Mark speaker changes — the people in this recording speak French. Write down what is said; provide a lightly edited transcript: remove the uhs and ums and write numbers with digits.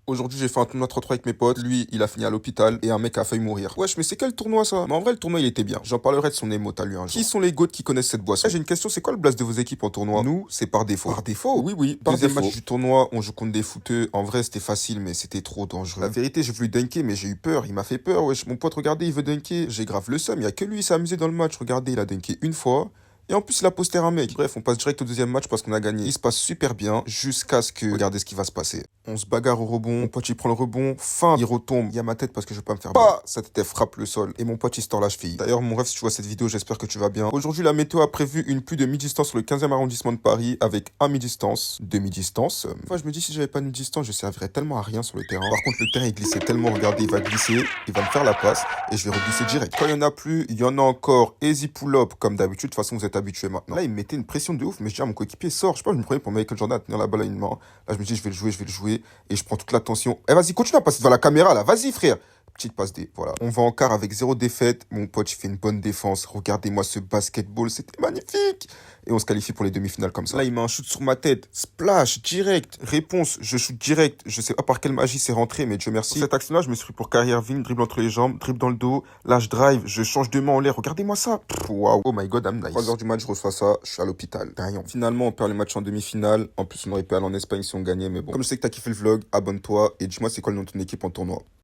Speaker 1: Aujourd'hui, j'ai fait un tournoi 3-3 avec mes potes. Lui, il a fini à l'hôpital et un mec a failli mourir. Wesh, mais c'est quel tournoi ça? Mais en vrai, le tournoi, il était bien. J'en parlerai de son émote à lui un jour. Qui sont les goats qui connaissent cette boisson? J'ai une question, c'est quoi le blast de vos équipes en tournoi? Nous, c'est par défaut. Par défaut? Oui, oui, par Deuxième match du tournoi, on joue contre des footeux. En vrai, c'était facile, mais c'était trop dangereux. La vérité, j'ai voulu dunker, mais j'ai eu peur. Il m'a fait peur, wesh. Mon pote, regardez, il veut dunker. J'ai grave le seum. Il y a que lui, il s'est amusé dans le match. Regardez, il a dunké une fois. Et en plus, il a posté un mec. Bref, on passe direct au deuxième match parce qu'on a gagné. Il se passe super bien jusqu'à ce que... Regardez ce qui va se passer. On se bagarre au rebond. Mon pote, il prend le rebond. Fin, il retombe. Il y a ma tête parce que je veux pas me faire mal. Sa tête frappe le sol. Et mon pote, il se tord la cheville. D'ailleurs, mon rêve, si tu vois cette vidéo, j'espère que tu vas bien. Aujourd'hui, la météo a prévu une pluie de mi-distance sur le 15e arrondissement de Paris avec un mi-distance, demi-distance. Enfin, je me dis, si j'avais pas de mi-distance, je servirais tellement à rien sur le terrain. Par contre, le terrain, il glissait tellement. Regardez, il va glisser. Il va me faire la passe. Et je vais reglisser direct. Quand il y en a plus, il y en a encore. Easy pull-up, comme d'habitude. De toute façon, vous êtes habitués maintenant. Là, il me mettait une pression de ouf. Mais je dis à mon coéquipier, sort. Je sais pas, je me prenais pour Michael Jordan à tenir la balle à une main. Là, je me dis, je vais le jouer, je vais le jouer. Et je prends toute l'attention. Eh, vas-y, continue à passer devant la caméra, là. Vas-y, frère. Petite passe D. Voilà. On va en quart avec 0 défaite. Mon pote, il fait une bonne défense. Regardez-moi ce basketball. C'était magnifique. Et on se qualifie pour les demi-finales comme ça. Là, il met un shoot sur ma tête. Splash, direct. Réponse, je shoot direct. Je sais pas par quelle magie c'est rentré, mais Dieu merci. Sur cette action-là, je me suis pris pour carrière Vin, dribble entre les jambes, dribble dans le dos. Là, je drive, je change de main en l'air. Regardez-moi ça. Waouh. Oh my god, I'm nice. 3 heures du match, je reçois ça. Je suis à l'hôpital. Gagnant. Finalement, on perd le match en demi-finale. En plus, on aurait pu aller en Espagne si on gagnait, mais bon. Comme je sais que t'as kiffé le vlog, abonne-toi et dis-moi c'est quoi le nom de ton équipe en tournoi.